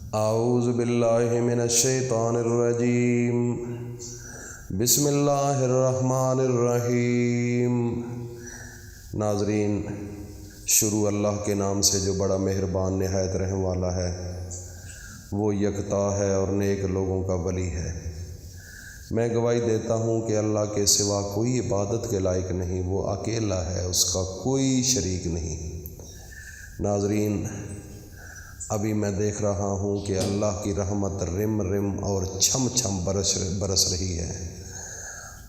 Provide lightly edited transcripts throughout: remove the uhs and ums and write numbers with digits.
اعوذ باللہ من الشیطان الرجیم بسم اللہ الرحمن الرحیم۔ ناظرین، شروع اللہ کے نام سے جو بڑا مہربان نہایت رحم والا ہے، وہ یکتا ہے اور نیک لوگوں کا ولی ہے۔ میں گواہی دیتا ہوں کہ اللہ کے سوا کوئی عبادت کے لائق نہیں، وہ اکیلا ہے، اس کا کوئی شریک نہیں۔ ناظرین، ابھی میں دیکھ رہا ہوں کہ اللہ کی رحمت رم رم اور چھم چھم برس رہی ہے،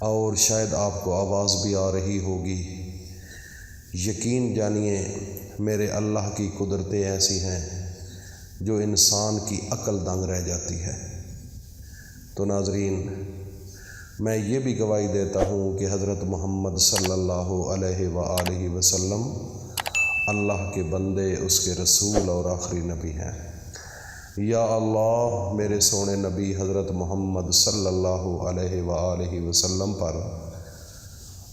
اور شاید آپ کو آواز بھی آ رہی ہوگی۔ یقین جانیے میرے اللہ کی قدرتیں ایسی ہیں جو انسان کی عقل دنگ رہ جاتی ہے۔ تو ناظرین، میں یہ بھی گواہی دیتا ہوں کہ حضرت محمد صلی اللہ علیہ وآلہ وسلم اللہ کے بندے، اس کے رسول اور آخری نبی ہیں۔ یا اللہ، میرے سونے نبی حضرت محمد صلی اللہ علیہ وآلہ وسلم پر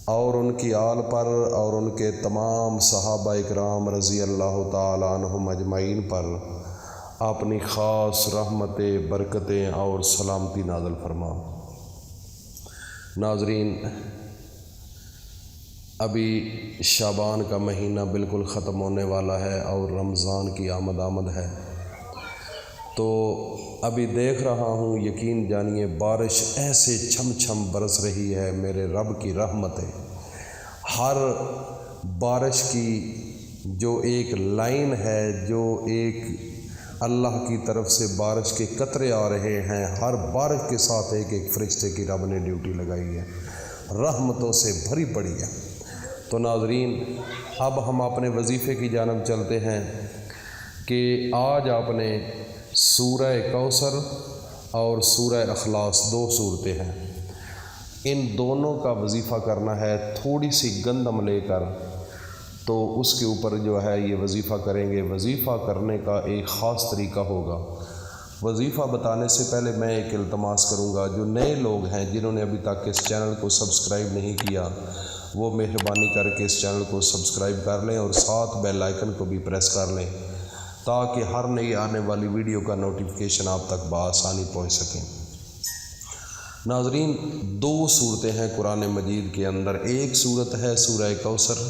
اور ان کی آل پر اور ان کے تمام صحابہ اکرام رضی اللہ تعالی عنہم اجمعین پر اپنی خاص رحمتیں، برکتیں اور سلامتی نازل فرما۔ ناظرین، ابھی شعبان کا مہینہ بالکل ختم ہونے والا ہے اور رمضان کی آمد ہے، تو ابھی دیکھ رہا ہوں، یقین جانیے بارش ایسے چھم چھم برس رہی ہے۔ میرے رب کی رحمت ہے، ہر بارش کی جو ایک لائن ہے، جو ایک اللہ کی طرف سے بارش کے قطرے آ رہے ہیں، ہر بارش کے ساتھ ایک ایک فرشتے کی رب نے ڈیوٹی لگائی ہے، رحمتوں سے بھری پڑی ہے۔ تو ناظرین، اب ہم اپنے وظیفے کی جانب چلتے ہیں کہ آج آپ نے سورہ کوثر اور سورہ اخلاص، دو صورتیں ہیں، ان دونوں کا وظیفہ کرنا ہے۔ تھوڑی سی گندم لے کر تو اس کے اوپر جو ہے یہ وظیفہ کریں گے۔ وظیفہ کرنے کا ایک خاص طریقہ ہوگا۔ وظیفہ بتانے سے پہلے میں ایک التماس کروں گا، جو نئے لوگ ہیں جنہوں نے ابھی تک اس چینل کو سبسکرائب نہیں کیا، وہ مہربانی کر کے اس چینل کو سبسکرائب کر لیں اور ساتھ بیل آئیکن کو بھی پریس کر لیں، تاکہ ہر نئی آنے والی ویڈیو کا نوٹیفیکیشن آپ تک بآسانی پہنچ سکیں۔ ناظرین، دو صورتیں ہیں قرآن مجید کے اندر۔ ایک صورت ہے سورہ کوثر،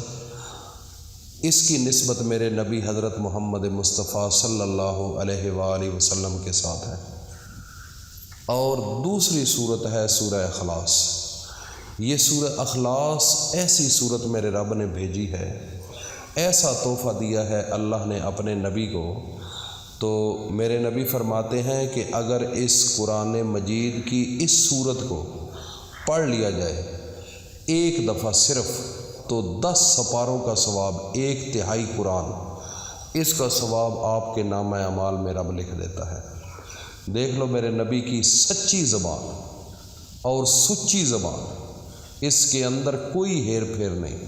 اس کی نسبت میرے نبی حضرت محمد مصطفیٰ صلی اللہ علیہ وآلہ وسلم کے ساتھ ہے، اور دوسری صورت ہے سورہ اخلاص۔ یہ سورہ اخلاص ایسی صورت میرے رب نے بھیجی ہے، ایسا تحفہ دیا ہے اللہ نے اپنے نبی کو۔ تو میرے نبی فرماتے ہیں کہ اگر اس قرآن مجید کی اس صورت کو پڑھ لیا جائے ایک دفعہ صرف، تو 10 سپاروں کا ثواب، 1/3 قرآن، اس کا ثواب آپ کے نامہ اعمال میں رب لکھ دیتا ہے۔ دیکھ لو میرے نبی کی سچی زبان اور سچی زبان، اس کے اندر کوئی ہیر پھیر نہیں۔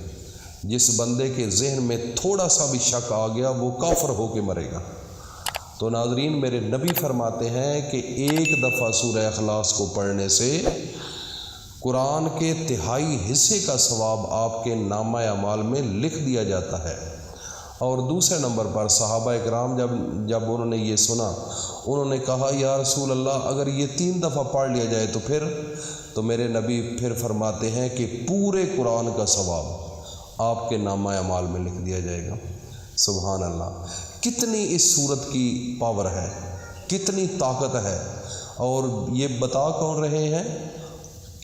جس بندے کے ذہن میں تھوڑا سا بھی شک آ گیا، وہ کافر ہو کے مرے گا۔ تو ناظرین، میرے نبی فرماتے ہیں کہ ایک دفعہ سورہ اخلاص کو پڑھنے سے قرآن کے 1/3 حصے کا ثواب آپ کے نامہ اعمال میں لکھ دیا جاتا ہے۔ اور دوسرے نمبر پر صحابہ اکرام جب انہوں نے یہ سنا، انہوں نے کہا یا رسول اللہ، اگر یہ 3 دفعہ پڑھ لیا جائے تو میرے نبی پھر فرماتے ہیں کہ پورے قرآن کا ثواب آپ کے نامہ اعمال میں لکھ دیا جائے گا۔ سبحان اللہ، کتنی اس صورت کی پاور ہے، کتنی طاقت ہے۔ اور یہ بتا کون رہے ہیں؟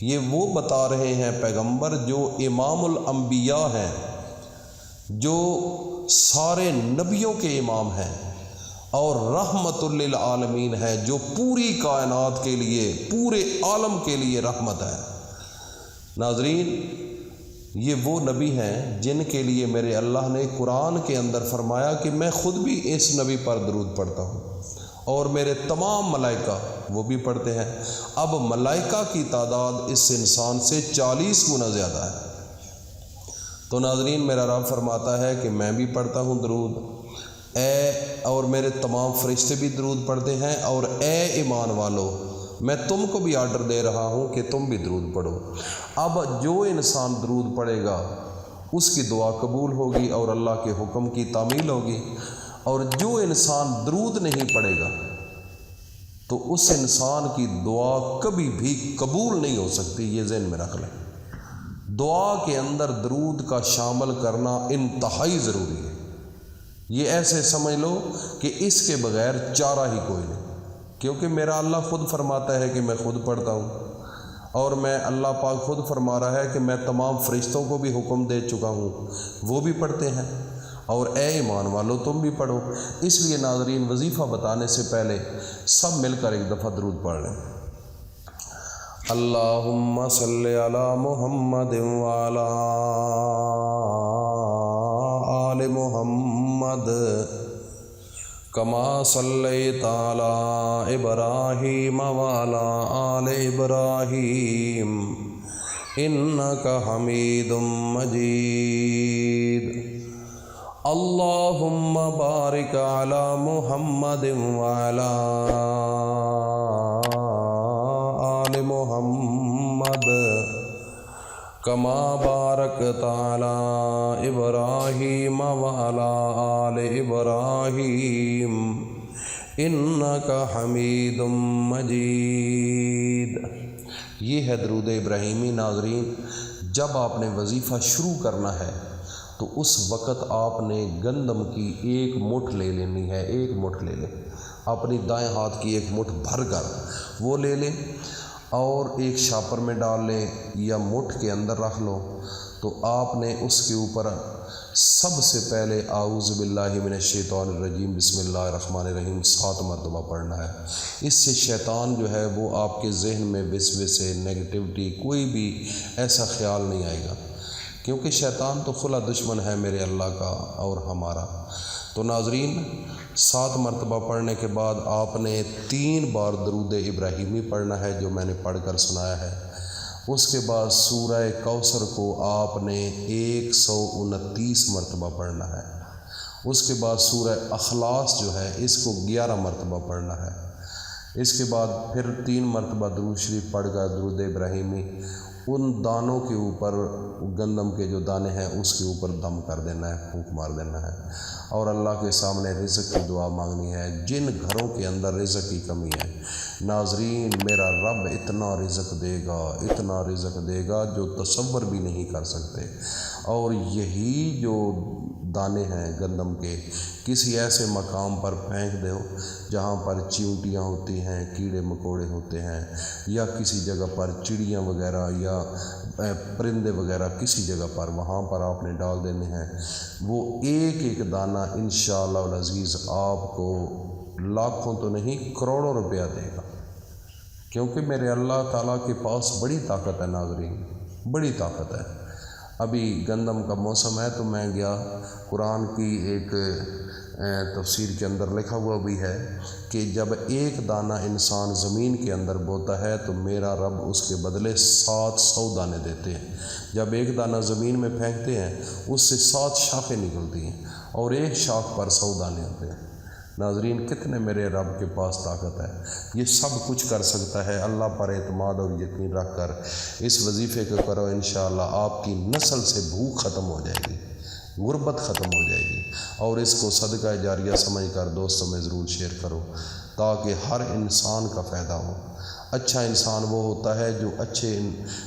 یہ وہ بتا رہے ہیں پیغمبر جو امام الانبیاء ہیں، جو سارے نبیوں کے امام ہیں، اور رحمت للعالمین ہے، جو پوری کائنات کے لیے، پورے عالم کے لیے رحمت ہے۔ ناظرین، یہ وہ نبی ہیں جن کے لیے میرے اللہ نے قرآن کے اندر فرمایا کہ میں خود بھی اس نبی پر درود پڑھتا ہوں، اور میرے تمام ملائکہ وہ بھی پڑھتے ہیں۔ اب ملائکہ کی تعداد اس انسان سے 40 گنا زیادہ ہے۔ تو ناظرین، میرا رب فرماتا ہے کہ میں بھی پڑھتا ہوں درود، اور میرے تمام فرشتے بھی درود پڑھتے ہیں، اور اے ایمان والو، میں تم کو بھی آرڈر دے رہا ہوں کہ تم بھی درود پڑھو۔ اب جو انسان درود پڑھے گا اس کی دعا قبول ہوگی اور اللہ کے حکم کی تعمیل ہوگی، اور جو انسان درود نہیں پڑھے گا تو اس انسان کی دعا کبھی بھی قبول نہیں ہو سکتی، یہ ذہن میں رکھ لیں۔ دعا کے اندر درود کا شامل کرنا انتہائی ضروری ہے۔ یہ ایسے سمجھ لو کہ اس کے بغیر چارہ ہی کوئی نہیں، کیونکہ میرا اللہ خود فرماتا ہے کہ میں خود پڑھتا ہوں، اور میں اللہ پاک خود فرما رہا ہے کہ میں تمام فرشتوں کو بھی حکم دے چکا ہوں، وہ بھی پڑھتے ہیں، اور اے ایمان والو تم بھی پڑھو۔ اس لیے ناظرین، وظیفہ بتانے سے پہلے سب مل کر ایک دفعہ درود پڑھ لیں۔ اللہم صلی علی محمد وعلی آل محمد کما صلیت علی ابراہیم وعلی آل ابراہیم انک حمید مجید۔ اللہم بارک علی محمد وعلی آل محمد کما بارکت علی ابراہیم وعلی آل ابراہیم انک حمید مجید۔ یہ ہے درود ابراہیمی۔ ناظرین، جب آپ نے وظیفہ شروع کرنا ہے تو اس وقت آپ نے گندم کی ایک مٹھ لے لینی ہے، ایک مٹھ لے لیں، اپنی دائیں ہاتھ کی ایک مٹھ بھر کر وہ لے لیں اور ایک شاپر میں ڈال لیں یا مٹھ کے اندر رکھ لو۔ تو آپ نے اس کے اوپر سب سے پہلے اعوذ باللہ من الشیطان الرجیم بسم اللہ الرحمن الرحیم 7 مرتبہ پڑھنا ہے۔ اس سے شیطان جو ہے وہ آپ کے ذہن میں وسوسے، نیگیٹیوٹی، کوئی بھی ایسا خیال نہیں آئے گا، کیونکہ شیطان تو کھلا دشمن ہے میرے اللہ کا اور ہمارا۔ تو ناظرین، 7 مرتبہ پڑھنے کے بعد آپ نے 3 بار درود ابراہیمی پڑھنا ہے جو میں نے پڑھ کر سنایا ہے۔ اس کے بعد سورہ کوثر کو آپ نے 129 مرتبہ پڑھنا ہے۔ اس کے بعد سورہ اخلاص جو ہے اس کو 11 مرتبہ پڑھنا ہے۔ اس کے بعد پھر 3 مرتبہ درود شریف پڑھ کر درود ابراہیمی ان دانوں کے اوپر، گندم کے جو دانے ہیں اس کے اوپر دم کر دینا ہے، پھونک مار دینا ہے، اور اللہ کے سامنے رزق کی دعا مانگنی ہے۔ جن گھروں کے اندر رزق کی کمی ہے ناظرین، میرا رب اتنا رزق دے گا، اتنا رزق دے گا جو تصور بھی نہیں کر سکتے۔ اور یہی جو دانے ہیں گندم کے، کسی ایسے مقام پر پھینک دو جہاں پر چیونٹیاں ہوتی ہیں، کیڑے مکوڑے ہوتے ہیں، یا کسی جگہ پر چڑیاں وغیرہ یا پرندے وغیرہ کسی جگہ پر، وہاں پر آپ نے ڈال دینے ہیں۔ وہ ایک ایک دانہ انشاءاللہ العزیز آپ کو لاکھوں تو نہیں کروڑوں روپیہ دے گا، کیونکہ میرے اللہ تعالیٰ کے پاس بڑی طاقت ہے ناظرین، بڑی طاقت ہے۔ ابھی گندم کا موسم ہے تو میں گیا، قرآن کی ایک تفسیر کے اندر لکھا ہوا بھی ہے کہ جب ایک دانہ انسان زمین کے اندر بوتا ہے تو میرا رب اس کے بدلے 700 دانے دیتے ہیں۔ جب ایک دانہ زمین میں پھینکتے ہیں اس سے 7 شاخیں نکلتی ہیں اور ایک شاخ پر 100 دانے ہوتے ہیں۔ ناظرین، کتنے میرے رب کے پاس طاقت ہے، یہ سب کچھ کر سکتا ہے۔ اللہ پر اعتماد اور یقین رکھ کر اس وظیفے کو کرو، انشاءاللہ آپ کی نسل سے بھوک ختم ہو جائے گی، غربت ختم ہو جائے گی، اور اس کو صدقہ جاریہ سمجھ کر دوستوں میں ضرور شیئر کرو تاکہ ہر انسان کا فائدہ ہو۔ اچھا انسان وہ ہوتا ہے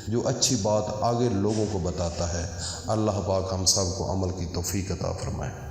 جو اچھی بات آگے لوگوں کو بتاتا ہے۔ اللہ پاک ہم سب کو عمل کی توفیق عطا فرمائے۔